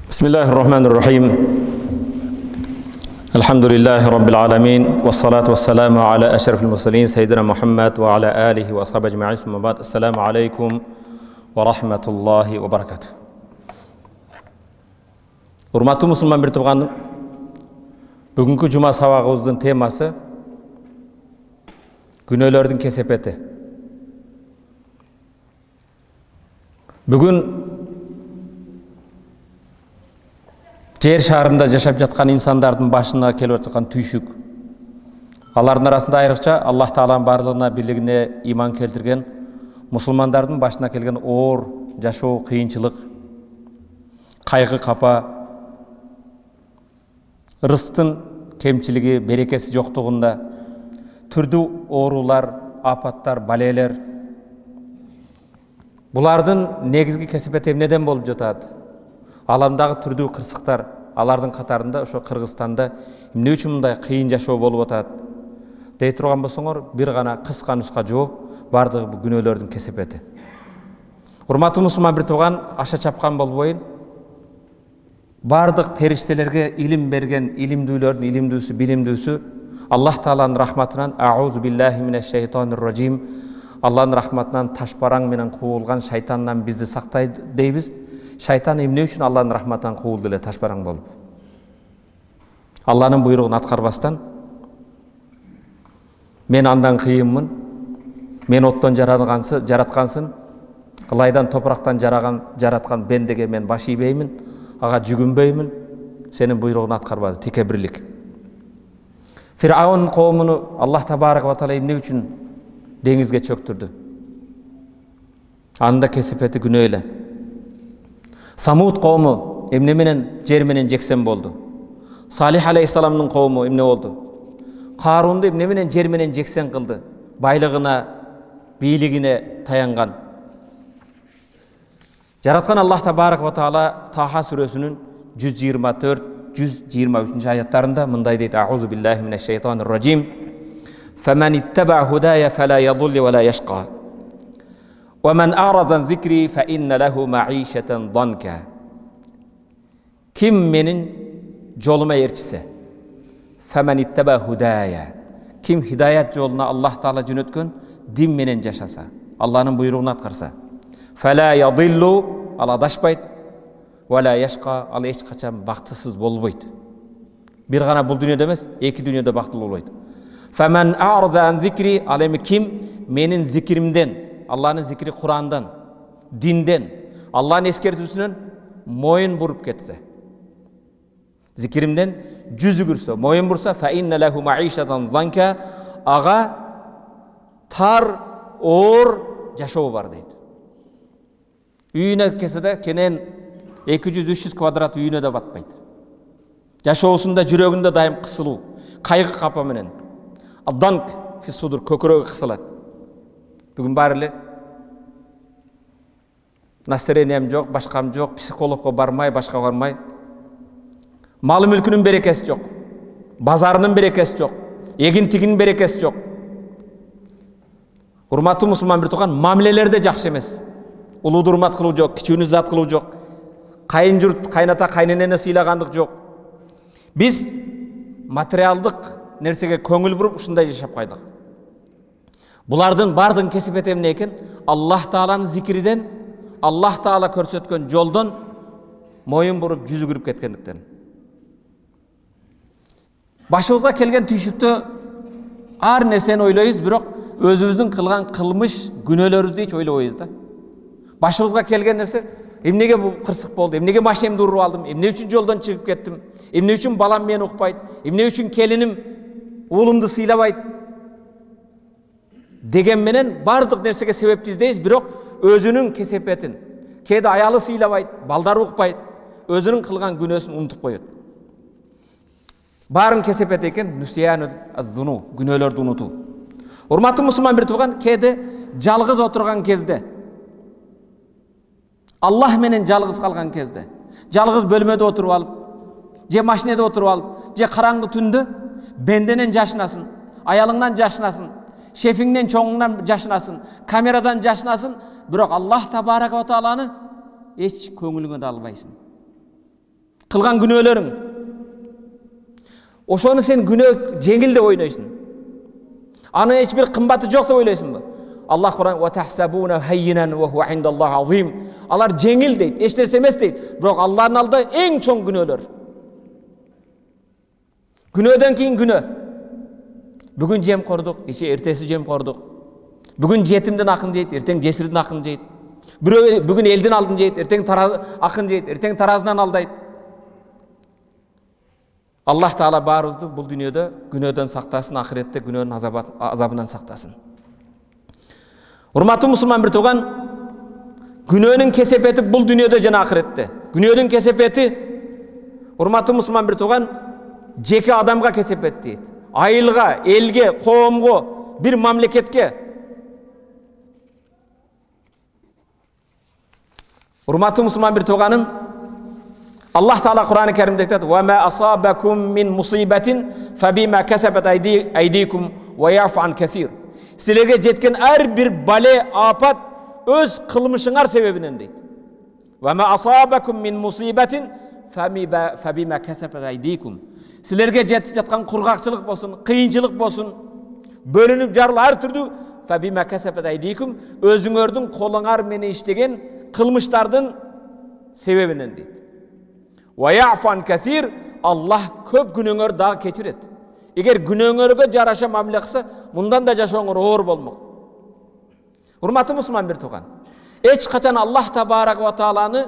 Bismillahirrahmanirrahim. Elhamdülillahi Rabbil alamin. Ve salatu ve selamu ala eşrefil mursalin. Seyyidina Muhammed ve ala alihi ve sahabe ecma'in. Esselamu aleyküm ve rahmetullahi ve berekatuhu. Hurmatlı Müslüman bir tuğanım. Bugünkü Cuma sabahımızın teması günahların kesepeti. Bugün Жер шарында жашап жатқан инсандардың башына келіп жатқан түйшік. Алардың арасында айрықша Аллах Тааланың барлығына бірлігіне иман келтірген мұсылмандардың башына келген оор жашоо қиыншылық, қайғы қапа, ырыстың кемчілігі, берекесі жоқтығында, түрді оорулар, апаттар, балелер. Бұлардың негізгі кесепеті неден болып жатады? Аламдағы түрді қырсықтар, алардың қатарында ошо Кыргызстанда эмне үчүн мындай кыйын жашоо болуп атат дей турган болсоңор, бир гана кыска нуска жооп, бардыгы бул күнөөлөрдүн кесепети. Урматтуу мусулман бир тууган, аша чапкан болбойн. Бардык периштелерге илим берген илимдүүлөрдүн илимдүүсү, билимдүүсү Аллах Тааланын рахматынан аузу биллахи минеш шайтанир раджим. Аллахнын рахматынан ташбараң менен куулган шайтандан бизди сактай дейбиз. Шайтан эмне үчүн Аллахнын рахматынан куулду эле ташбараң болуп? Аллахнын буйругун аткарбастан, мен андан кыйынмын, мен оттон жараткансың, кылайдан топурактан жараткан бендеге мен баш ийбеймин, ага жүгүнбөймүн, сенин буйругун аткарбады, текебирлик. Фир'аун коомуну Аллах табарак ва таала эмне үчүн деңизге чөктүрдү? Анда кесепети күнөө эле. Самуд коому эмне менен жер менен жексен болду. Салих алейхиссаламдын коому эмне болду? Карунду эмне менен жер менен жексен кылды? Байлыгына, бийлигине таянган. Жараткан Аллах табарак ва таала Таха сүрөсүнүн 124-123 аяттарында мындай дейт: Аузу биллахи минеш шайтанир раджим. Фаман иттаба худая фала ядлли ва ла яшқа. وَمَنْ أَعْرَضَ عَنْ ذِكْرِي فَإِنَّ لَهُ مَعِيشَةً ضَنْكًا. Kim menin joluma erçise? فَمَنْ اتَّبَعَ هُدَايَ. Kim hidayet yoluna Allah Taala jönötkön din menen jaşasa, Allah'ın buyruğunu atkarsa. فَلَا يَضِلُّ. Al adaşbayt. وَلَا يَشْقَى. Al hiç kaçan baktısız bolboyt. Bir gana bul dünyada emas, iki dünyada baktılı bolboyt. فَمَنْ أَعْرَضَ عَنْ ذِكْرِي. Al emi kim menin zikrimden, Allah'ın zikri Kur'an'dan, dinden, Allah'ın eskertüsünün moyun burup ketse. Zikrimden yüz ügürse, moyun bursa فَاِنَّ لَهُ مَعِيشَةً ضَنْكَ. Ağa tar, oğur yaşağı var deydi. Üyüne kesede kenen 200-300 kvadrat üyüne de batmaydı. Yaşağısında, jürögünde daim kısılı, kaygı kapa menen. Dank fissudur, kökürögü kısılat. Bugün bari настроением жоқ, башкам жоқ, психологқа бармай, башка бармай. Малы мүлкүнүн берекеси жоқ, базарынын берекеси жоқ, эгин-тигинин берекеси жоқ. Урматтуу мусулман бир тууган, мамилелер де жакшы эмес. Улууду урмат кылуу жок, кичүүнү зат кылуу жок. Кайын журт, кайната, кайненени сыйлагандык жок. Биз материалдык нерсеге көңүл буруп ушундай жашап кайдык. Bulardın bardın kesipet emne eken? Allah Taala'nın zikriden, Allah Taala körsetken joldan moyun burup yüzü gürüp ketkendikten. Başımızga kelgen tүйшүктө ar nerseni oylayız, bирок özümüzdün kılgan kılmış günöөлөрүбүздү hiç oylabойбуз da. Başımızga kelgen nerse, emnege bu kırsık boldu, emnege maşinamды urup aldım, emne üçün joldan çıkıp kettim, emne üçün balam meni ukpayt, emne üçün kelinim uğlumdu sıylabайт деген менен бардык нерсеге себептиздейбиз, бирок өзүнүн кесепетин, кээде аялы сыйлабайт, балдары укпайт, өзүнүн кылган күнөөсүн унутуп коет. Барын кесепет экен, нусьяну аз-зуну, күнөөлөрдү унутуу. Урматтуу мусулман бир тууган, кээде жалгыз отурган кезде, Аллах менен жалгыз калган кезде, жалгыз бөлмөдө отуруп алып, же машинеде отуруп алып, же караңгы түндө бенденен жашынасың, аялыңдан жашынасың, şefinden çoğundan yaşınasın, kameradan yaşınasın, bırak Allah Tebaraka ve Teala'nı hiç köngülüne de albaysın. кылган күнөөлөрүң. Ошону сен күнөө жеңил деп ойлойсуң. Анын эч бир кымбаты жок деп ойлойсуңбу? Аллах Куран ва тахсабуна хаййинан ва хува индаллахи азим. Алар жеңил дейт, эч нерсе эмес дейт. Бирок Аллахтын алдында эң чоң күнөөлөр. Күнөөдөн кийин күнөө. Бүгүн жемкордук, эртеси жемкордук. Бүгүн жетимдин акын жейт, эртең жесирдин акын жейт. Бирөө бүгүн элдин алдын жейт, эртең акын жейт, эртең таразынан алдайт. Аллах Таала баарыбызды бул дүйнөдө күнөөдөн сактасын, ахиретте күнөөнүн азабынан сактасын. Урматтуу мусулман бир тууган, күнөөнүн кесепети бул дүйнөдө жана ахиретте. Күнөөнүн кесепети, урматтуу мусулман бир тууган, жеке адамга кесепет дейт. Айылга, элге, коомго, бир мамлекетке. Урматтуу мусулман бир тууганым, Аллах Таала Кур'ан-ы Керимде айтат: "Ва ма асабакум мин мусибатин фабима касабат айдикум ва яфу ан касир." Силерге жеткен ар бир бале, апат өз кылмышыңар себебинен дейт. "Ва ма асабакум мин мусибатин фабима касабат айдикум." Силерге жетип жаткан кургакчылык болсун, кыйынчылык болсун, бөлүнүп жарыл ар түрдүү фабима касабат айдикум, өзүңөрдүн колуңар менен иштеген кылмыштардын себебинен дейт. Ва яфу ан касир, Аллах көп күнөөңөр дагы кечирет. Эгер күнөөңөргө жараша мамиле кылса, мындан да жашооңор оор болмок. Урматтуу мусулман бир тууган, эч качан Аллах Табарак ва Тааланы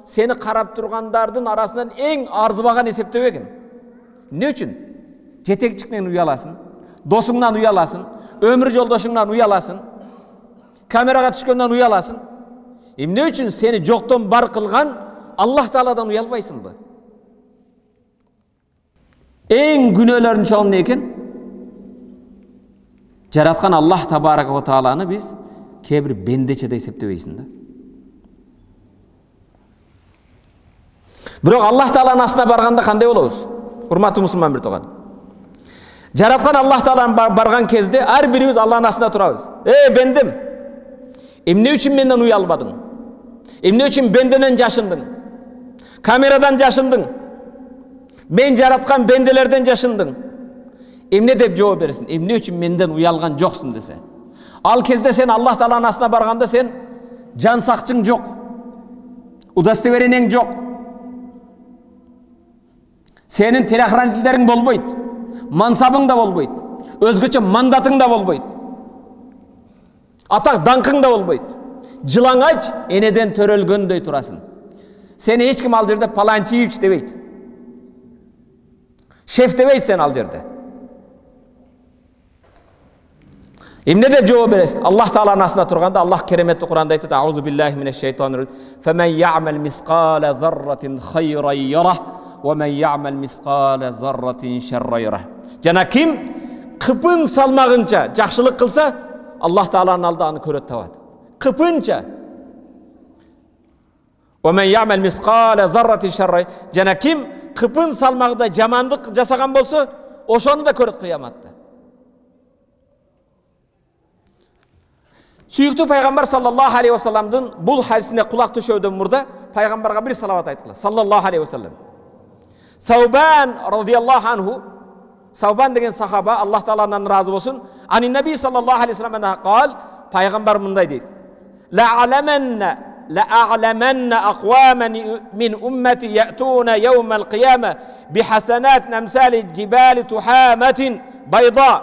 сени карап тургандардын арасынан эң арзыбаган эсептебеген. Эмне үчүн? Жетекчиңден уяласың, досуңдан уяласың, өмүр жолдошуңдан уяласың, камерага түшкөндөн уяласың. Эмне үчүн сени жоктон бар кылган Аллах Тааладан уялбайсыңбы? Эң күнөөлөрүн чоң эмне экен? Жараткан Аллах Табарак ва Тааланы биз кээ бир бендече деп эсептебейсиң да. Бирок Аллах Тааланын астына барганда кандай болобуз? Урматтуу мусулман бир тууган. Жараткан Аллах Тааланы барган кезде ар бирибиз Аллахтын астында турабыз. Бендим, эмне үчүн менден уялбадың? Эмне үчүн бенденен жашындың? Камерадан жашындың? Мен жараткан бенделерден жашындың? Эмне деп жооп бересиң? Эмне үчүн менден уялган жоксуң десе. Ал кезде сен Аллах Тааланын астына барганда сен жан сакчың жок. Удостоверениең жок. Сенин телохранительдериң болбойт. Мансабың да болбойт. Өзгөчө мандатың да болбойт. Атак даңкың да болбойт. Жылаңач энеден төрөлгөндөй турасың. Сени эч ким ал жерде Паланчиевич дебейт. Шеф дебейт сен ал жерде. Эмне деп жооп бересиң? Аллах Тааланын астында турганда Аллах кереметтүү Куранда айтат: "Аузу биллахи минеш шейтанир раджим. Фаман яъмал мисқала зарратин хайран ярах, ва ман яъмал мисқала зарратин шарран ярах." Жана ким кыпын салмагынча жакшылык кылса, Аллах Тааланын алдында аны көрөт табат. Кыпынча. Ва ман яъмал мисқала зарратин шарран. Жана ким кыпын салмагында жамандык жасаган болсо, ошону да көрөт кыяматта. Сүйүктүү пайгамбар саллаллаху алейхи ва салламдын бул хадисине кулак төшөөдөн мурда пайгамбарга бир салават айткыла. Саллаллаху алейхи ва саллам. Саубан радияллаху анху, Саубан деген сахаба, Аллах Тааладан разы болсун, ани наби саллаллаху алейхи ва саллам кал, пайгамбар мындай дейт: "Лa'alamanna aqwaman min ummati ya'tuna yawm al-qiyamah bihasanatin amsali jibali tuhamatin bayda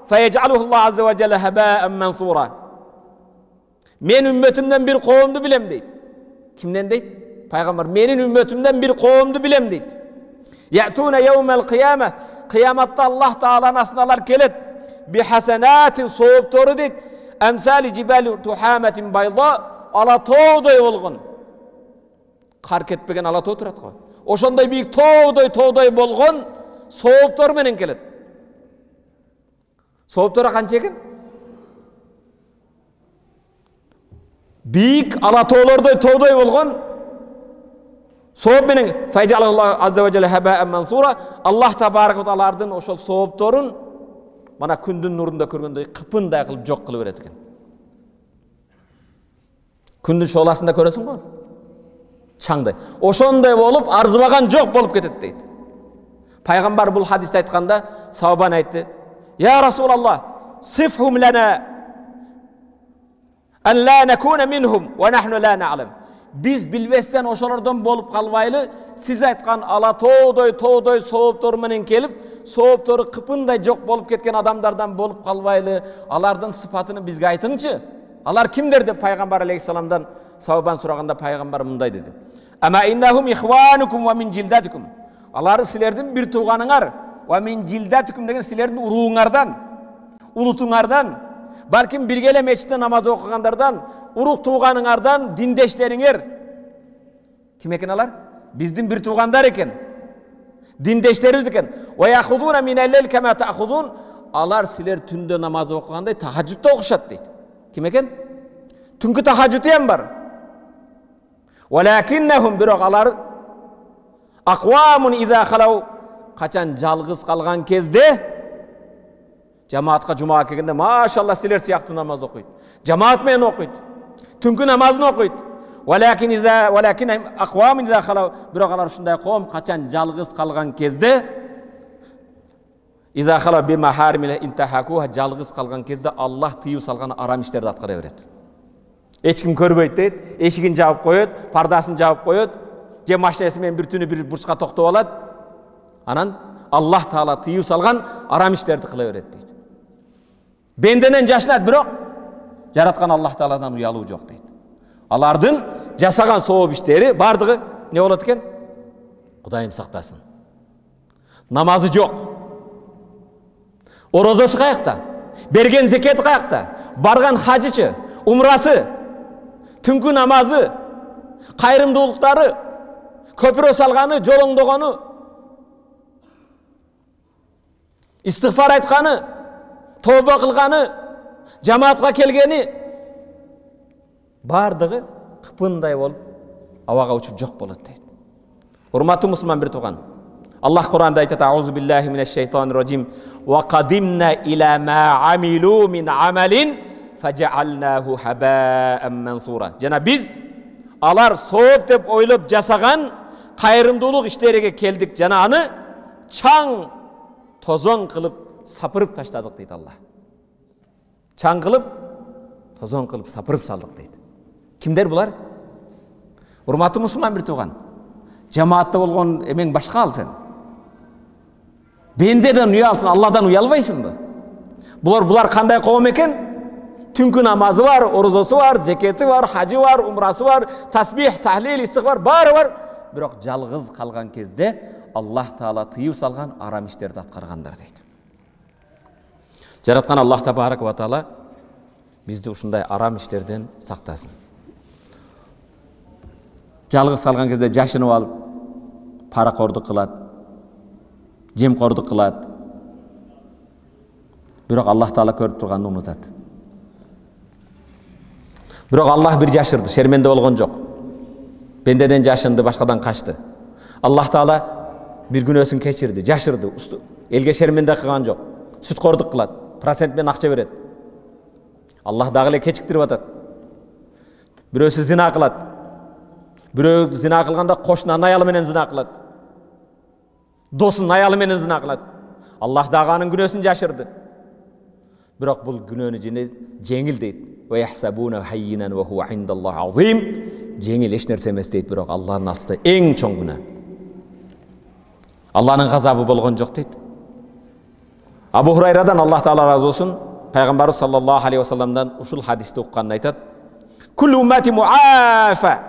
fayaj'aluhu Allah azza wa jalla haba'an mansura." Men ümmetimden bir kovumdu bilem deydi. Kimden deydi? Peygamber, menin ümmetimden bir kovumdu bilem deydi. Ya'tuna yevmel kıyame, kıyamatta Allah Teala'nın asnalar kelet. Bi hasenatin soğup toru deydi. Emsali cibali tuhametin bayda, alatoğdoy olgun. Kark etpegen alatoğ turat koy. Oşonday büyük toğdoy bolgun, soğup toru menen kelet. Soğup toru kança ekin? Büyük alatoğlardoy toğdoy bolgun, soğup menen feycalallahu azze ve celle heba'en mansura. Allah tabarak ve ta'alardın oşol soğup torun bana kündün nurunda körgönдөй kıpınday kılıp jok kılıp beret eken. Kündün şolasında körösüң go. Чаңдай. Ошондой болуп, арзыбаган жок болуп кетет дейт. Пайгамбар бул хадисте айтканда, сахабан айтты: "Я Расулаллах, сифхум лана ан ла накуна минхум ва нахну ла на'лам." Biz bilbestен ошолордон болуп калбайлы, сиз айткан ала тоодой сооптор менен келип, сооптору кыпындай жок болуп кеткен адамдардан болуп калбайлы, алардын сыпатын бизге айтыңчы. Алар кимдер деп пайгамбар алейхиссаламдан сахабан сураганда пайгамбар мындай деди: "Ама иннахум ихванукум ва мин жилдатикум." Алар силердин бир тууганыңар, ва мин жилдатикум деген силердин урууңардан, улутуңардан, балким бирге эле мечитте намаз окугандардан, урук тууганыңардан, диндештериңер. Ким экен алар? Биздин бир туугандар экен. Диндештерибиз экен. Ва яхудуна минал-лейл кама та'худун. Алар силер түндө намаз окугандай тахажжудда окушат дейт. Ким экен? Түнкү тахажжуд эм бар. Валакиннахум бирок алар аквамун иза халау, качан жалгыз калган кезде, жамаатка жумага келгенде машалла силер сыяктуу намаз окуйт. Жамаат менен окуйт. Түнкү намазын окуйт. Валакин аквамун иза халау, бирок алар ушундай коом качан жалгыз калган кезде, иза халау бимахаримил интахакуха, жалгыз калган кезде Аллах тыюу салган арам иштерди аткара берет. Эч ким көрбөйт дейт, эшигин жаап коет, пардасын жаап коет, же машинасы менен бир түнү бир бурчка токтоп алат. Анан Аллах Таала тыюу салган арам иштерди кыла берет дейт. Бенденен жашынат, бирок жараткан Аллах Тааладан уялуу жок дейт. Алардын жасаган сооп иштери бардыгы не болот экен? Кудайым сактасын. Намазы жок. Орозасы каякта? Берген зекети каякта? Барган хажычы, умрасы, түнкү намазы, кайрымдуулуктары, көпүрө салганы, жолоңдогону, истигфар айтканы, тооба кылганы, жамаатка келгени бардыгы кыпындай болуп абага учуп жок болот дейт. Урматтуу мусулман бир тууган, Аллах Кур'анда айтат: "Аузу биллахи минаш шайтанир раджим. Ва qadimna ila ma amilu min amalin faj'alnahu haba'an mansura." Жана биз алар сооп деп ойлоп жасаган кайрымдуулук иштериге келдик, жана аны чаң тозоң кылып сапырып таштадык дейт Аллах. Чаң кылып, тозоң кылып сапырып салдык дейт. Кимдер булар? Урматтуу мусулман бир тууган, жамаатта болгон эмең башка ал сен. Бендеден уялсың, Алладан уялбайсыңбы? Булар кандай коом экен? Түнкү намазы бар, орозосу бар, зекети бар, хажы бар, умрасы бар, тасбих, тахлил, истигфар бары бар. Бирок жалгыз калган кезде Аллах Таала тыюу салган арам иштерди аткаргандар дейт. Жараткан Аллах Табарак ва Таала бизди ушундай арам иштерден сактасын. Жалгыз калган кезде жашынып алып, паракордук кылат, жемкордук кылат. Бирок Аллах Таала көрүп турганын унутат. Бирок Аллах бир жашырды, шерменде болгон жок. Бендеден жашынды, башкадан качты. Аллах Таала бир күнөөсүн кечирди, жашырды, элге шерменде кылган жок. Сүткордук кылат, процент менен акча берет. Аллах дагы эле кечиктирип атат. Бирөөсү зина кылат. Бирөө зина кылганда кошунун аялы менен зина кылат. Досунун аялы менен зина кылат. Аллах дагы анын күнөөсүн жашырды. Бирок бул күнөөнү жеңил дейт. Ва яхсабуна хаййинан ва хува индаллахи азим. Жеңил эч нерсе эмес дейт, бирок Аллахтын алдында эң чоң күнөө. Аллахнын газабы болгон жок дейт. Абу Хурайрадан Аллах Таала разы болсун, пайгамбар саллаллаху алейхи ва салламдан ушул хадисти укканын айтат: "Куллу уммати муафа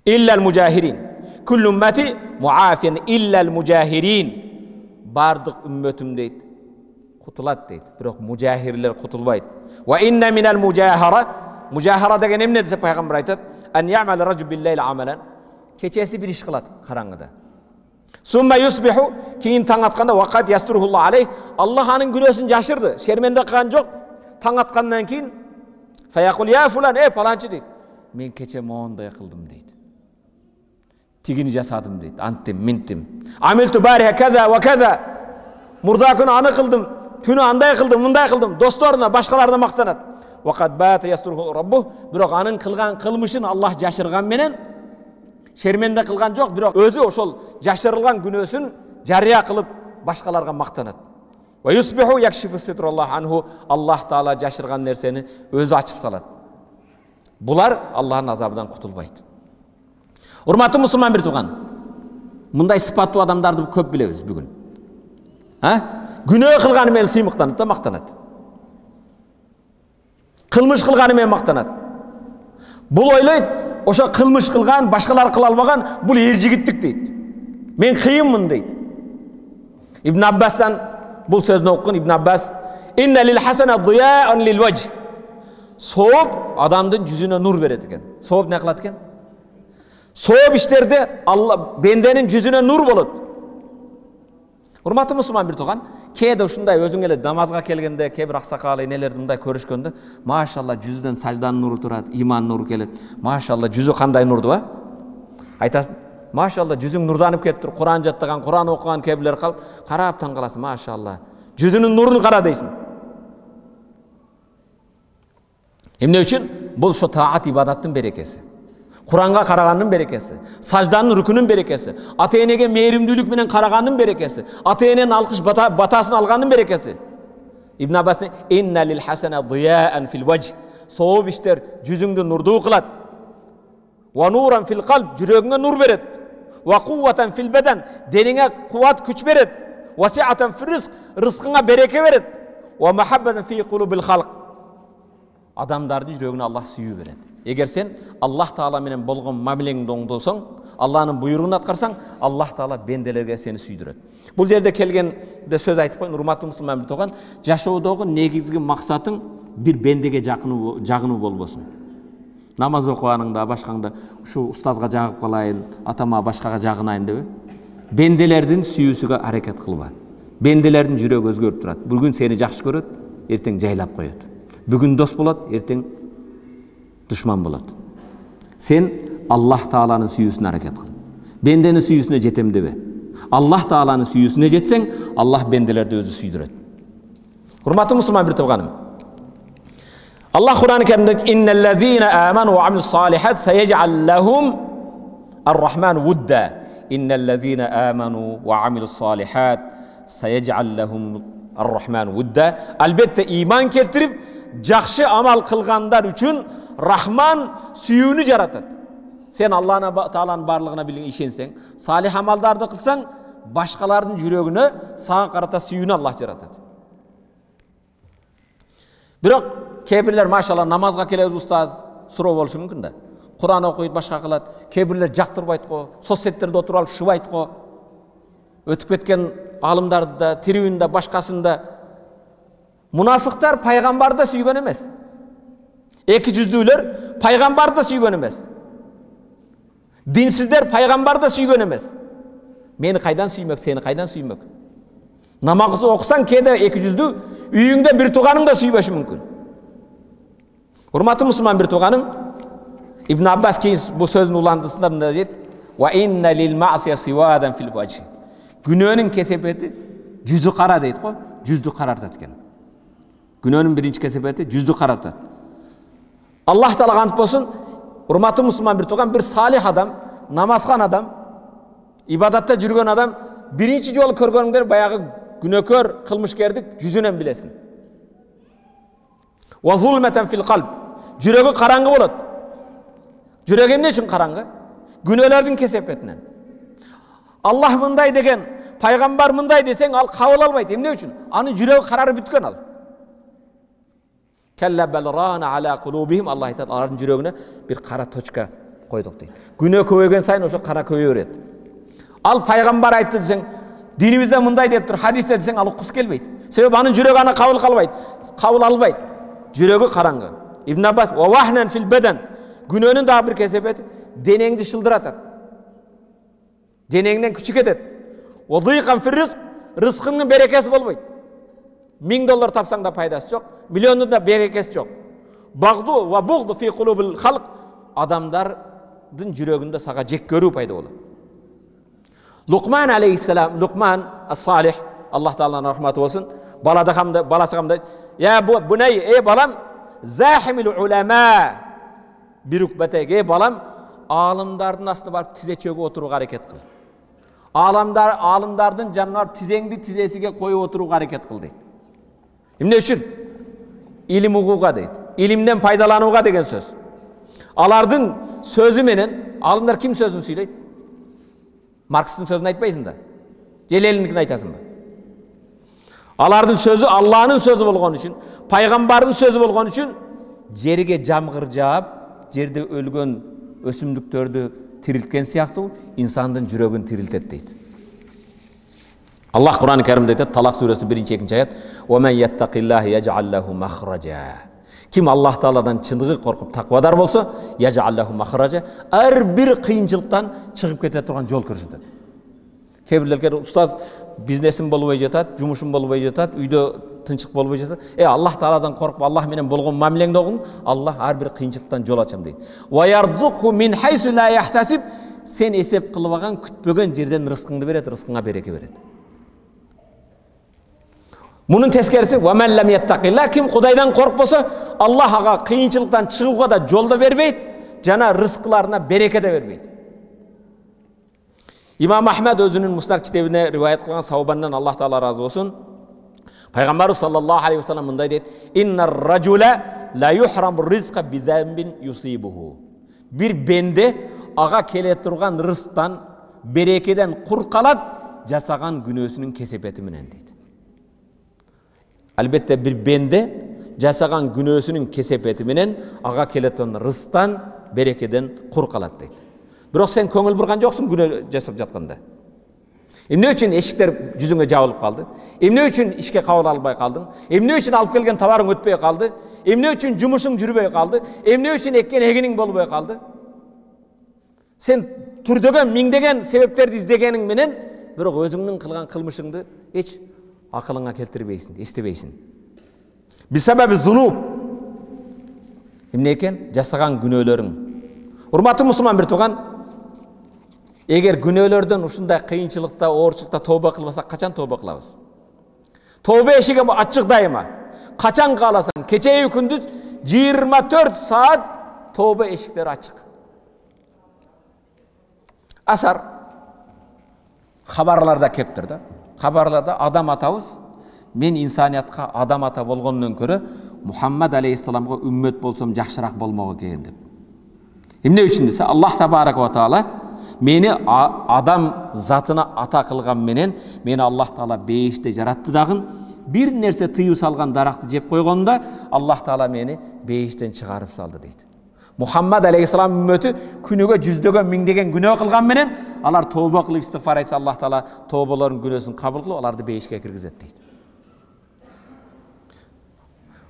илля al-mujahirин. Куллу уммати муафин илля al-mujahirин." Бардык үммөтүм дейт, кутулат дейт, бирок мужахирлер кутулбайт. "Ва инна минал мужахара", мужахара деген эмне десе пайгамбар айтат: "Ан я'мал ражул бил-лейл амалан", кечеси бир иш кылат караңгыда. "Сумма юсбиху", кийин таң атканда вакат ястурухуллах алейх, Аллах анын күнөөсүн жашырды, шерменде кылган жок. Таң аткандан кийин фаякул я фулан, паланчы дейт, "Мен кече моундай кылдым" дейт. "Тигини жасадым" дейт, "Анттим, минтим. Амилту бариха каза ва каза", мурда күнү аны кылдым, түнү андай кылдым, мындай кылдым. Досторуна, башкаларына мактанат. Вақат бата ястурху раббух, бирок анын кылган кылмышын Аллах жашырган менен шерменде кылган жок, бирок өзү ошол жашырылган күнөөсүн жарыя кылып башкаларга мактанат. Ва юсбиху якшифу ситраллах анху, Аллах таала жашырган нерсени өзү ачып салат. Булар Аллахтын азабынан кутулбайт. Урматтуу мусулман бир тууган, мындай сыпаттуу адамдарды көп билебиз бүгүн. Күнөө кылганы менен сыймыктанат да мактанат. Кылмыш кылганы менен мактанат. Бул ойлойт, ошо кылмыш кылган, башкалар кыла албаган, бул эр жигиттик дейт. Мен кыйынмын дейт. Ибн Аббастан бул сөзүн окуган Ибн Аббас, "Инна лил хасана дияан лил вajh." Сооп адамдын жүзүнө нур берет экен. Сооп не кылат экен? Сооп иштерде Алла бенденин жүзүнө нур болот. Урматтуу мусулман бир тууган, кээде ушундай өзүң эле намазга келгенде, кээ бир аксакал энелерди мындай көрүшкөндө, машалла жүзүдөн сажданын нуру турат, иман нуру келет. Машалла жүзү кандай нурду айтасың? Машалла жүзүң нурданып кетиптир. Куран жаттаган, Куран окуган кээ бирлер калып, карап таң каласың, машалла. Жүзүнүн нурун кара дейсиң. Эмне үчүн? Бул ошо таат ибадаттын берекеси. Куранга караганын берекеси, сажданын рүкүнүн берекеси, ата-энеге мээримдүүлүк менен караганын берекеси, ата-эненин алкыш батасын алганын берекеси. Ибн Аббас "Инна лил хасана дияан фил вajh." Сооп иштер жүзүңдү нурдуу кылат. Ва нуран фил калб, жүрөгүңө нур берет. Ва кувватан фил бадан, денеңе кубат күч берет. Ва сиатан фил ризк, рызкыңа береке берет. Ва махаббатан фи кулубил халк, адамдардын жүрөгүнө Аллах сүйүү берет. Эгер сен Аллах таала менен болгон мамилеңди оңдосоң, Аллахнын буйругун аткарсаң, Аллах таала бенделерге сени сүйдүрөт. Бул жерде келгенде сөз айтып коеюн, урматтуу мусулман бир тууган, жашоодогу негизги максатың бир бендеге жагынуу болбосун. Намаз окуганыңда, башкаңда ушу устазга жагып калайын, атама башкага жагынайын деп, бенделердин сүйүүсүгө аракет кылба. Бенделердин жүрөгү өзгөрүп турат. Бүгүн сени жакшы көрөт, эртең жайлап коет. Бүгүн дос болот, эртең душман болот. Сен Аллах тааланын сүйүүсүнө аракет кыл. Бенденин сүйүүсүнө жетем дебе. Аллах тааланын сүйүүсүнө жетсең, Аллах бенделерди өзү сүйдүрөт. Урматтуу мусулман бир тууганым, Аллах Кур'ан-ы Kerim'de "İnnellezîne âmenû ve amilussâlihât seyec'al lehum er-Rahman vudda." İnnellezîne âmenû ve amilussâlihât seyec'al lehum er-Rahman vudda. Elbette iman keltirip жақшы амал кылгандар үчүн Рахман сүйүүнү жаратат. Сен Аллах Тааланын барлыгына билген ишенсең, салих амалдарды кылсаң, башкалардын жүрөгүнө сага карата сүйүүнү Аллах жаратат. Бирок кээ бирлер машалла намазга келебиз устаз, суроо болушу мүмкүн да. Куран окуйт, башка кылат. Кээ бирлер жактырбайт го, соцсеттерде отуруп алып шыбайт го. Өтүп кеткен алымдарды да, тирүүнү да, башкасын да. Мунафыктар пайгамбарды сүйгөн эмес. Эки жүздүүлөр пайгамбарды сүйгөн эмес. Динсиздер пайгамбарды сүйгөн эмес. Мени кайдан сүймөк, сени кайдан сүймөк? Намаз окусаң кээде эки жүздүү үйүңдө бир тууганың да сүйбөшү мүмкүн. Урматтуу мусулман бир тууганым, Ибн Аббас кийин бул сөзүн уландысында мындай дейт: "Ва инна лил ма'сия сивадан фил вajh." Күнөөнүн кесепети жүзү кара дейт го, жүздү карартат экен. Günönün birinci kesebeti yüzlü karartat. Allah Teala ant bolsun, urmatlı Müslüman bir tuğan, bir salih adam, namazkan adam, ibadatta жүргөн adam, birinci yol körgönüngler bayağı günökör kılmış gerdik, yüzünen bilesin. Wa zulmeten fil kalb. Жүрөгү karangı bolat. Жүрөгü ne için karangı? Günölerdin kesepetinden. Allah mınday degen, paygambar mınday desen al kabul almayt. Ne için? Anın жүрөгü kararı bütken al. Kella bel rana ala kulubihim, Allah aytат, алардын жүрөгүнө bir kara точка койдук дейт. Күнөө көбөйгөн сайын ошо кара көбөй берет. Ал пайгамбар айтты десең, динибизде мындай дептир, хадисте десең ал уккус келбейт. Себеби анын жүрөгү аны кабыл албайт. Жүрөгү караңгы. Ибн Аббас ва вахнан фил бадан. Күнөөнүн дагы бир кесепети денеңди шылдыратат. Денеңден күчү кетет. Ва дыйкан фил ризк, рызкыңдын берекеси болбойт. $1000 тапсаң да пайдасы жок, миллиондун да берекеси жок. Багду ва бугду фи кулубил халк, адамдардын жүрөгүндө сага жек көрүү пайда болот. Лукман алейхиссалам, Лукман ас-салих, Аллах Тааланын рахматы болсун, баласы камда, "Я бунай, балам, Zahimil ulema. Bir rukbetege balam alımdardın aslında barıp tize çögü oturup hareket kıl. Alımdardın janına barıp tizengdi tizesiga koyup oturup hareket kıl deydi. Ne üçün? İlim hukuka deydi. İlimden faydalanууга деген söz. Alardın sözü menen, alımlar kim sözünü söyleydi? Marks'ın sözünü aytpayсың da. Celel'ininkini aytasың mı? Alardın sözü Allah'ın sözü bolğon üçün, Paygambarın sözü bolğon üçün жерге жамгыр жаап, жерде өлгөн өсүмдүктөрдү тирилткен сыяктуу insandын жүрөгүн тирилтет дейт. Allah Kur'an-ı Kerim'de de Talak suresi 1-2 ayet وَمَنْ يَتَّقِ اللّٰهِ يَجْعَلْ لَهُ مَخْرَجًا. Kim Allah Teala'dan çındığı korkup takvadar bolsa يَجْعَلْ لَهُ مَخْرَجًا. Her bir kıyınçılıktan çıkıp kete turgan yol körsetedi. Kebirlerker ustaz biznesim bolubay jatat, jumuşum bolubay jatat, uyda tınçık bolubay jatat. Allah Teala'dan korkup Allah menen bolgon mamilеңди ogun, Allah her bir kıyınçılıktan yol açam deydi. وَيَرْزُقْهُ مِنْ حَيْسُ لَا يَحْتَسِبْ. Sen esep kılbagan, kütbögen жерден rızkыңды berет, rızkыңa bereke berет. Bunun teskerisi وَمَنْ لَمْ يَتَّقِ اللّٰهِ. Kim Kudaydan korkmasa Allah'a kıyınçılıktan çıkığa da yolda vermeydi, cana rızklarına bereke de vermeydi. İmam Ahmed özünün Musnad kitabına rivayet kılan sahabandan Allah Teala razı olsun. Peygamber sallallahu aleyhi ve sellem mınday deydi. İnner racule la yuhramur rizqa bi zembin yusibuhu. Bir bende ağa kele turgan rızktan, berekeden kur kalat, jasagan günөөsүнүн kesepeti menen deydi. Elbette bir bende jasagan günөөsүнүн kesepeti menen ağa kele turgan rızktan, berekeden kur kalat deydi. Biroq sen көңүл бурган жоксуң күнөө жасап жатканда. Эмне үчүн эшиктер жүзүңө жабылып калды? Эмне үчүн ишке кабыл албай калдың? Эмне үчүн алып келген товарың өтпөй калды? Эмне үчүн жумушуң жүрбөй калды? Эмне үчүн эккен эгиниң болбой калды? Sen түрдөгөн, миңдеген себептерди издегениң менен, бирок өзүңнүн кылган кылмышыңды эч акылыңа келтирбейсиң, эстебейсиң. Бисабаби зунуб. Эмне экен? Жасаган күнөөлөрүң. Урматтуу мусулман бир тууган, эгер күнөөлөрдөн ушундай кыйынчылыкта, оорчулукта тооба кылбасак, качан тооба кылабыз? Тооба эшиги ачык дайыма. Качан кааласаң, кечеи күндүз 24 саат тооба эшиктери ачык. Асар хабарларда кептир да. Хабарларда адам атабыз, мен инсаниятка адам ата болгондон көрө Мухаммад алейхиссаламга үммөт болсом жакшыраак болмок экен деп. Эмне үчүн десе, Аллах табарак ва таала мени адам затына ата кылган менен, мени Аллах таала бейиште жаратты дагы, бир нерсе тыюу салган даракты жеп койгондо Аллах таала мени бейиштен чыгарып салды дейт. Muhammed aleyhisselam ümmeti күнүгө жүздөгөн миңдеген күнөө кылган менен алар тооба кылып истигфар айтса Аллах таала тообаларын күнөөсүн кабыл кылып аларды бейишке киргизет дейт.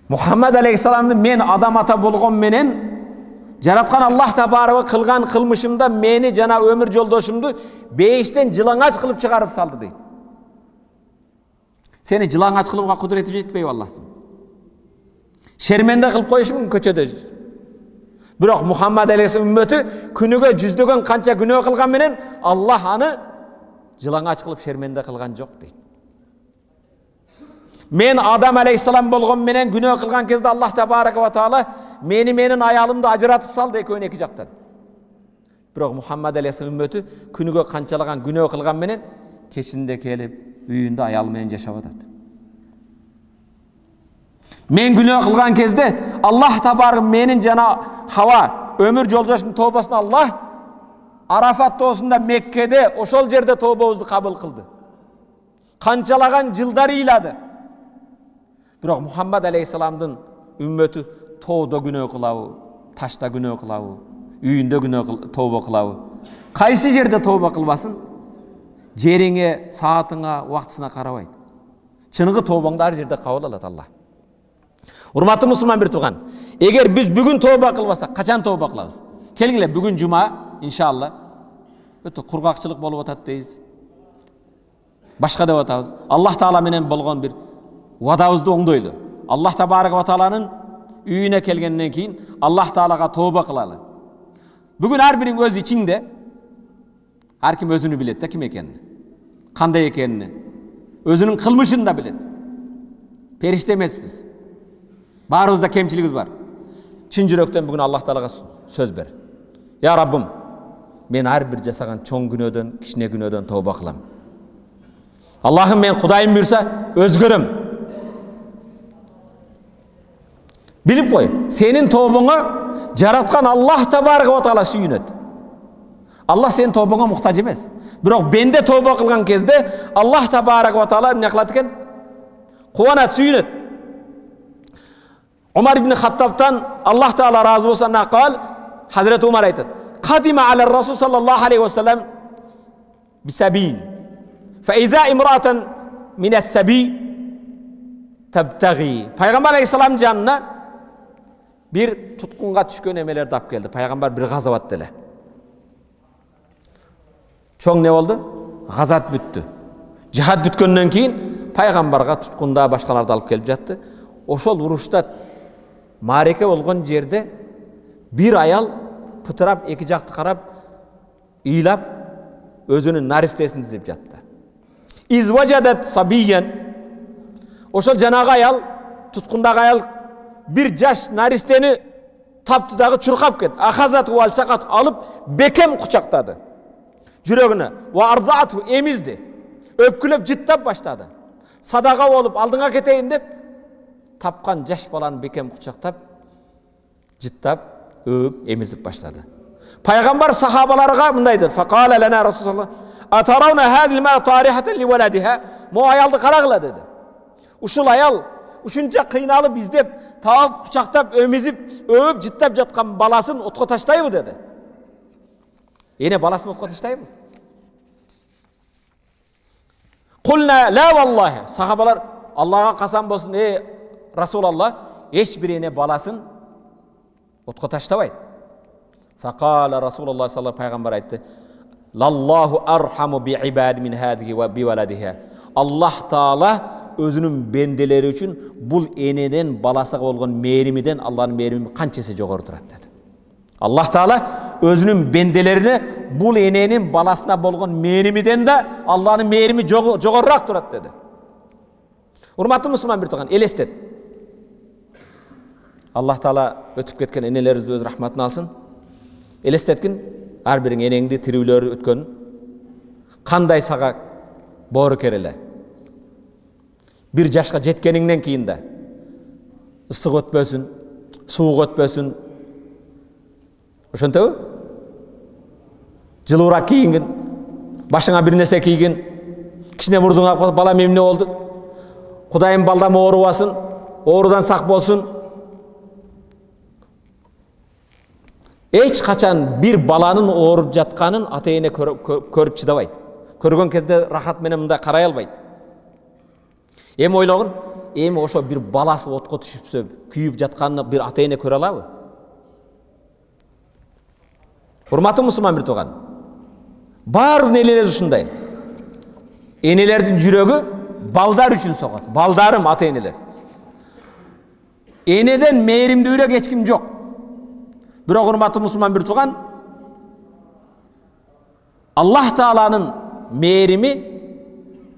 Muhammed aleyhisselamды мен адам ата болгон менен жараткан Аллах табарак кылган кылмышымда мени жана өмүр жолдошумду бейиштен жылаңач кылып чыгарып салды дейт. Сени жылаңач кылууга кудурети жетпейби Аллахтын? Шерменде кылып коюшу мүмкүн көчөдө. Бирок Muhammed aleyhisselam ümmeti күнүгө жүздөгөн канча күнөө кылган менен Аллах аны жылаңач кылып шерменде кылган жок дейт. Мен Адам aleyhisselam болгон менен күнөө кылган кезде Аллах табарак ва таала менин аялымды ажыратып салды экөөнү эки жактан. Бирок Muhammed aleyhisselam ümmeti күнүгө канчалаган күнөө кылган менен кечинде келип үйүндө аялы менен жашап атат. Мен күнөө кылган кезде Аллах табарак менин жана Hava ömür жолдошумдун тообасына Аллах Арафат тоосунда Меккеде ошол жерде тообобузду кабыл кылды. Канчалаган жылдар ыйлады. Бирок Muhammed aleyhisselamдын үммөтү тоодо күнөө кылабы, ташта күнөө кылабы, үйүндө күнөө тооба кылабы? Кайсы жерде тооба кылбасын? Жериңе, саатыңа, убактысына карабайт. Чыныгы тообаңды ар жерде кабыл алат Аллах. Урматтуу мусулман бир тууган, эгер биз бүгүн тооба кылбасак, качан тооба кылабыз? Келгиле, бүгүн жума, иншалла. Өтө кургакчылык болуп атат дейбиз. Башка деп атабыз. Аллах таала менен болгон бир вадабызды оңдойлу. Аллах табарак ва тааланын үйүнө келгенден кийин Аллах таалага тооба кылалы. Бүгүн ар бириң өз ичиңде, ар ким өзүнү билет да, ким экенин, кандай экенин, өзүнүн кылмышын да билет. Периште эмеспиз. Баарыбызда кемчилигибиз бар. Çin жүректен бүгін Аллах Таалаға сөз бер. Я Раббым, мен әрбір жасаған чоң күнөөдөн, кичине күнөөдөн тооба кылам. Аллахым, мен Кудайым буйрса өзгөрөм. Билип кой, сенин тообоңа жараткан Аллах Табарак ва Таала сүйүнөт. Аллах сенин тообоңа муктаж эмес. Бирок бенде тооба кылган кезде Аллах Табарак ва Таала эмне кылат экен? Кубанат, сүйүнөт. Умар ибн Хаттабтан Аллах Таала разы болсун, кал, Hazreti Umar aytат: "Qadima ala Rasul sallallahu aleyhi ve sellem bisabin. Fa iza imra'atan min as-sabi tabtaghi." Peygamber aleyhissalam janına bir tutkunga düşkön emeler tap geldi. Peygamber bir gazawat dele. Çoğun ne oldu? Gazat büttü. Cihad bütkөндөн keyin Peygamberga tutkunda başkalarda alıp gelip jattı. Oşol uruşta mareke болгон жерде bir ayal pıtırap, iki jaktı karap, iyilap, özünün naristesini izlep jattı. İz vajadat sabiyen, oşol janağı ayal, tutkundağı ayal bir jaş naristeni taptı dağı çurkap ket. Ahazat val sakat alıp bekem kucaktadı. Жүрөгүнө wa arda'atu emizdi. Öpkülep jittap başladı. Sadaqa olup aldığına keteyim dep tapkan jaş balanı bekem kucaktap jittap öp emizip başladı. Peygamber sahabalarga mındaydı. Faqala lana Rasulullah: "Atarawna hadhihi ma tarihatan li waladiha?" Mo ayaldı qaragıla dedi. Uşul ayal uşunca kıynalıp izdep, tavap kucaktap emizip öp jittap jatkan balasın otko taştayбы dedi. Yine balasın otko taştayбы? Kulna la vallahi. Sahabalar Allah'a kasam bolsun, ey Resulallah, hiç birine balasın otko taştabaydı. Faqala Resulullah sallallahu aleyhi ve sellem, Peygamber aytdı: "Lallahu arhamu bi ibadi min hadihi ve bi waladiha." Allah Taala özünün bendeleri üçün bul eneden balasıga bolgon merimiden Allah'ın merimi kançası jogorу turat dedi. Allah Taala özünün bendelerine bul enenin balasına bolgon merimiden de Allah'ın merimi jogorurak turat dedi. Urmatlı Müslüman bir toğan, elestet. Allah Taala ötüp ketken enelerinizdi öz rahmatını alsın. Elestetkin, her birin enengdi tiriwleri ötkön. Kanday saga boru kerele. Bir jaşka jetkeninden keyin de ısık ötpösün, soğuk ötpösün. Oşontobu? Жылуураак кийингин, башыңа бир нерсе кийгин, кичине мурдуңа балам эмне болду? Кудайым балдам оорубасын, оорудан сак болсун. Эч качан bir баланын ооруп жатканын ата-эне көрүп чыдабайт. Көргөн кезде рахат менен мындай карай албайт. Эми ойлогун, эми ошо bir баласы отко түшүпсө, күйүп жатканын bir ата-эне көрө алабы? Урматтуу мусулман bir тууган, баарыбыздын энелер ушундай. Энелердин жүрөгү балдар үчүн согот. Балдарым ата-энелер. Энеден мээримдүүрөөк эч ким жок. Бирок урматтуу мусулман bir тууган, Аллах Тааланын мээрими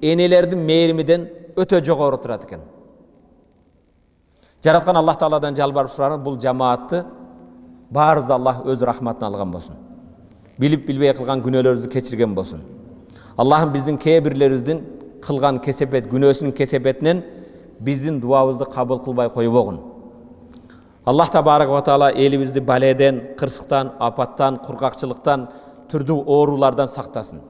энелердин мээримиден өтө жогору турат экен. Жараткан Аллах Тааладан жалбарып сурарым, бул жамаатты баарыбыз Аллах өз рахматына алган болсун. Bilip bilbey kılgan günahlarımızı keçirgen bolsun. Allah'ım bizden kebirlerimizden kılgan kesebet, günahsının kesebetinden bizden duamızı kabul kılbay koyup oğun. Allah Tebarek ve Teala elimizde baleden, kırsıktan, apattan, kurkakçılıktan, türlü oğrulardan saktasın.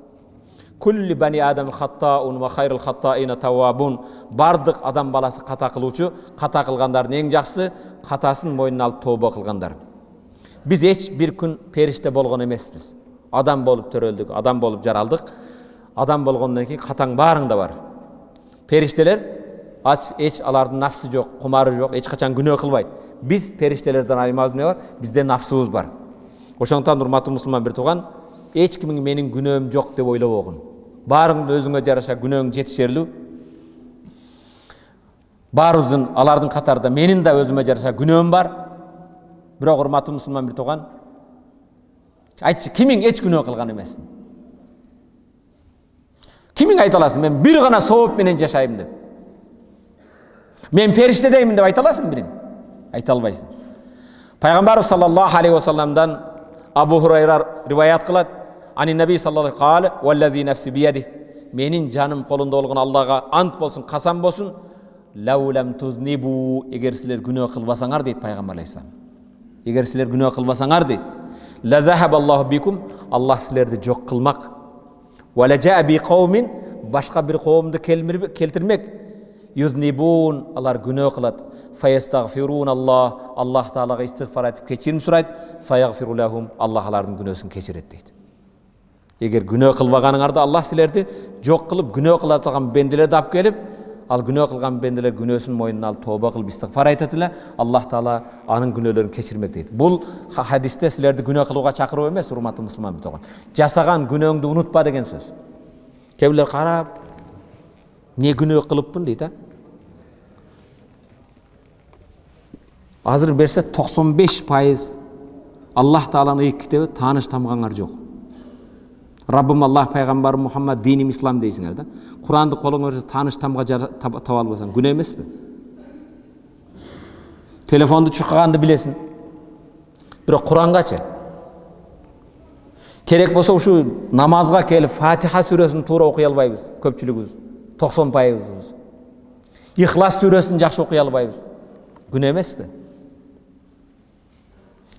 Kulli bani adam hatta'un ve hayrul hatta'ina tawwabun. Bardık adam balası kata kılıuçu, kata kılganların en jakсы, katasın moyununa alıp tövbe kılganlar. Biz hiç bir gün perişte bolgon emesmiz. Adam bolup töröldük, adam bolup jaraldık. Adam bolgondan keyin kataң barың da var. Perişteler hiç alardın nafsı yok, kumarı yok, hiç kaçan günah kılbayt. Biz periştelerden ayrılmaz ne var? Bizde nafsımız var. Oşoндон урматтуу мусулман bir тууган, hiç kimin menin günahım yok dep oylop oğun. Barың özüňe jarasha günahың жетишерлүү. Barыбыздын алардын катарында menin de özüme jarasha günahım var. Бирок урматтуу мусулман bir тууган, айтчы, кимиң эч күнөө кылган эмесин? Кимиң айта аласың, мен бир гана сооп менен жашайм деп? Мен периштедеймин деп айта аласың бириң? Айта албайсың. Пайғамбарымыз саллаллаху алейхи вассаламдан Абу Хурайра риваят кылат. Ани наби саллаллаху алейхи ваllazi nafsi biyadi. Менин жаным колунда болгон Аллага ант болсун, касам болсун. Лаулам тузнибу, эгер силер күнөө кылбасаңар дейт пайгамбар алейхиссалам. Эгер силер күнөө кылбасаңар дейт. Ла захабаллаху бикум, Аллах силерди жок кылмак. Ва ла жаа би кавмин, башка бир коомду келтирмек. Юзнибун, алар күнөө кылат. Фаястагфирун Аллах, Аллах таалага истигфар айтып кечирим сурайт. Фаягфиру лахум, Аллах алардын күнөөсүн кечирет дейт. Эгер күнөө кылбаганыңарда Аллах силерди жок кылып күнөө кыла турган бенделерди алып келип, ал күнөө кылган бенделер күнөөсүн мойнуна алып тооба кылып истигфар айтат эле, Аллах таала анын күнөөлөрүн кечирмек дейт. Бул хадисте силерди күнөө кылууга чакыруу эмес, урматтуу мусулман битогон. Жасаган күнөөңдү унутпа деген сөз. Кээ бирлер карап, не күнөө кылыппын дейт, Азыр берсе 95% Аллах тааланын ыйык китеби тааныш тамгаңар жок. Rabbim Allah Peygamber Muhammed dinim İslam deysiңер да. Kur'an'da kolun tanış tamga taба albasan günah emes mi? Telefonda çıkkandı bilesin. Biroq Kur'angaça. Kerek bolsa şu namazga kelip Fatiha suresini to'g'ri o'qiy olmaymiz ko'pchiligimiz. 90%. İhlas suresini yaxshi o'qiy olmaymiz. Günah emes mi?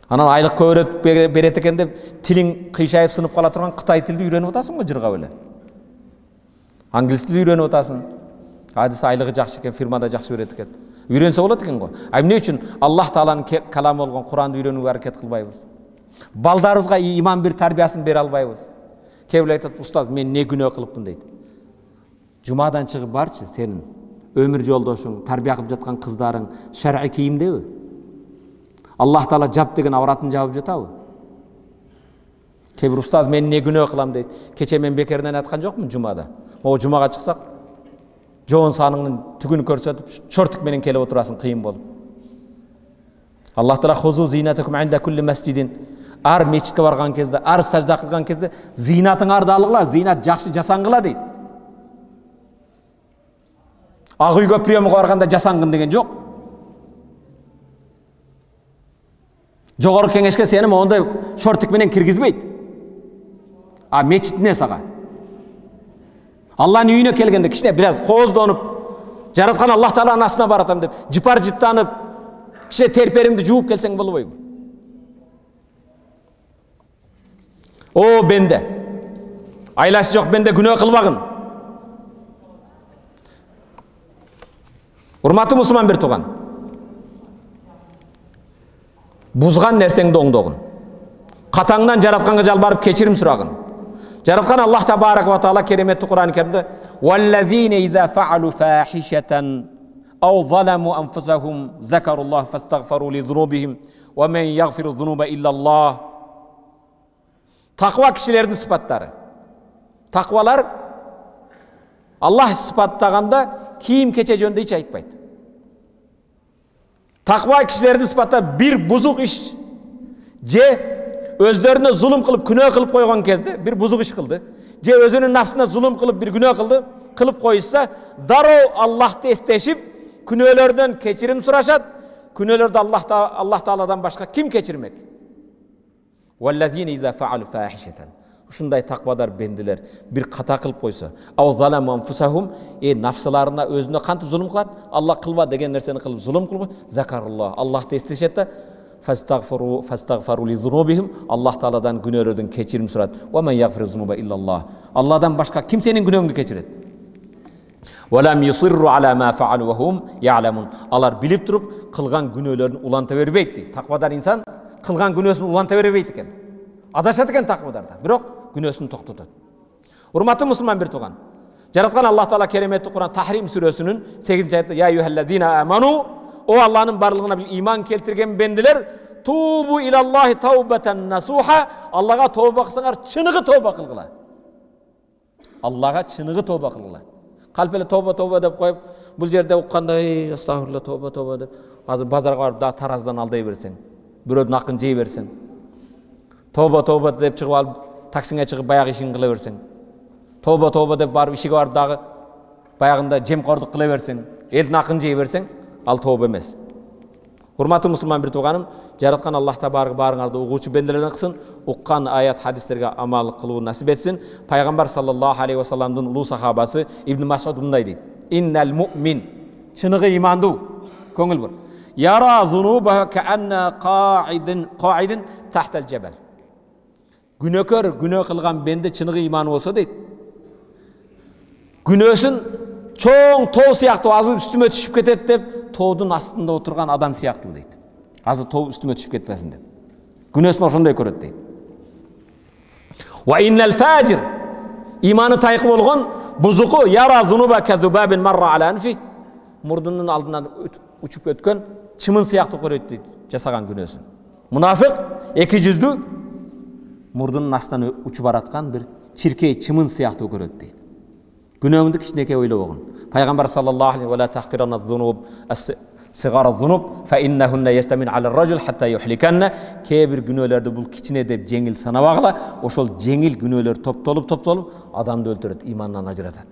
Анан айлык көп берет экен деп тилиң кыйшайып сынып кала турган Кытай тилди үйрөнүп атасың го жыргап эле. Англис тилди үйрөнүп атасың. Адис айлыгы жакшы экен, фирмада жакшы берет экен. Үйрөнсө болот экен го. Эмне үчүн Аллах тааланын каламы болгон Куранды үйрөнүүгө аракет кылбайбыз? Балдарыбызга иман бир тарбиясын бере албайбыз. Кээ бир айтат, устаз, мен не күнөө кылыппын дейт. Жумадан чыгып барчы, сенин өмүр жолдошуң, тарбия кылып жаткан кыздарың шар'ий кийимдеби? Аллах таала жап деген авратын жабып жатабы? Кээ бир устаз, мен не күнөө кылам дейт. Кече мен бекерден айткан жокмун жумада. Могу жумага чыксак, жоон саныңдын түгүн көрсөтүп, шортук менен келип отурасың кыйын болуп. Аллах таала хузу зинатакум инда кулли масжидин. Ар мечитке барган кезде, ар сажда кылган кезде зинатыңарды алгыла, зинат жакшы жасаңгыла дейт. Ак үйгө приемга барганда жасаңгын деген жок. Жогору кеңешке сени мондай шортук менен киргизбейт. А мечит эмне сага? Алланын үйүнө келгенде кичине бираз кооздонуп, жараткан Аллах тааланын астына баратам деп, жыпар жыттанып, кичине терпериңди жууп келсең болбойбу? О бенде. Айласы жок бенде күнөө кылбагын. Урматтуу мусулман бир тууган. Бузган нерсеңди оңдогун. Катаңдан жаратканга жалбарып кечирим сурагын. Жараткан Аллах табарак ва таала кереметтүү Кур'ан-ы Керимде "Валлазина иза фаалу фахишатан ау заламу анфусахум закаруллах фастагфару ли зунубихим ва мен ягфиру зунуба иллаллах". Таква кишилердин сыпаттары. Таквалар Аллах сыпаттаганда кийим кече жөнүндө эч айтпайт. Takva kişilerini sıfatlar bir buzuk iş, özlerine zulüm kılıp günah kılıp koygan kezde bir buzuk iş kıldı. Özünün nafsına zulüm kılıp bir günah kılıp koysa darı Allah'ta isteşip günahlardan keçirim suraşat. Günahlarda Allah Taala'dan başka kim keçirmek? Vellezine iza faalu fahişeten. Şunday takvadar bendiler bir kata kılıp koysa, av zalamu anfusahum, nafsalarına özüne kantı zulüm kılat, Allah kılba degen nerseni kılıp zulüm kılba, zakarullah, Allah da isteşette, fastagfaru li zunubihim, Allah Taala'dan günahlardan keçirim surat, ve men yagfiru zunuba illallah. Allah'dan başka kimsenin günahını keçiret. Ve lam yusirru ala ma faalu ve hum ya'lamun. Alar bilip durup kılgan günahlarını ulanta vermeydi. Takvadar insan kılgan günahını ulanta vermeydi iken. Adaşat eкен takvadarda. Бирок күнөөсүн токтотот. Урматтуу мусулман бир тууган. Жараткан Аллах Таала кереметтүү Кур'ан Tahrim сүрөсүнүн 8-аятында "Я юхаллазина аману", о Аллахнын барлыгына бир иман келтирген бендилер, "Тубу илаллахи таубатан насуха", Аллага тооба кылсаңар чыныгы тооба кылгыла. Аллага чыныгы тооба кылгыла. Калп эле тооба деп коюп, бул жерде уккандай астагфирулла тооба деп, азыр базарга барып да тараздан алдай берсең, бирөөдүн акын жей берсең, Toba деп чыгып алып, таксиңе чыгып баягы ишин кыла берсең. Toba деп барып ишиге барып дагы баягында жемкордук кыла берсең, элдин акын жей берсең, ал тоба эмес. Урматтуу мусулман бир тууганым, Жараткан Аллах табарак баарыңарды угуучу бенделерден кылсын, уккан аят хадистерге амал кылуу насип етсин. Пайгамбар саллаллаху алейхи ва салламдын улуу сахабасы Ибн Мас'уд мындай дейт: "Иннал му'мин" чыныгы имандуу көңүл бур. "Яра зунуба каанна qa'idin tahta al-jabal." Günökөр günөө кылган бенде чыныгы иманы болсо дейт. Günөөсүн чоң тоо сыяктуу азыр үстүмө түшүп кетет деп, тоодун астында отурган адам сыяктуу дейт. Азыр тоо үстүмө түшүп кетпесин деп. Günөөсүн ошондой көрөт дейт. Wa innal fajir иманы тайкы болгон бузуку яра зунуба казубабин марра ala anfi мурдунун алдынан учуп өткөн чымын сыяктуу көрөт дейт жасаган күнөөсүн. Мунафык эки жүздүү мурдунун астынан учуп бараткан бир чиркей чымын сыяктуу көрөт дейт. Günөөңдү кичинекей ойлобогун. Пайгамбар саллаллаху алейхи ва ла тахкиранна зунуб сигара зунуб фа иннахунна ястамин ala ar-rajul hatta yuhlikanna. Кээ-бир күнөөлөрдү бул кичине деп жеңил санабагыла, ошол жеңил күнөөлөр топтолуп адамды өлтүрөт, имандан ажыратат.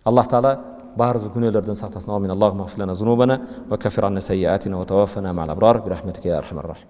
Аллах таала баарыбыз күнөөлөрдөн сактасын. Амин. Аллахумма гфир лана зунубана ва каффир анна сайyiatina ва таваффана мa'ал абрар bi rahmatika ya arhamar rahim.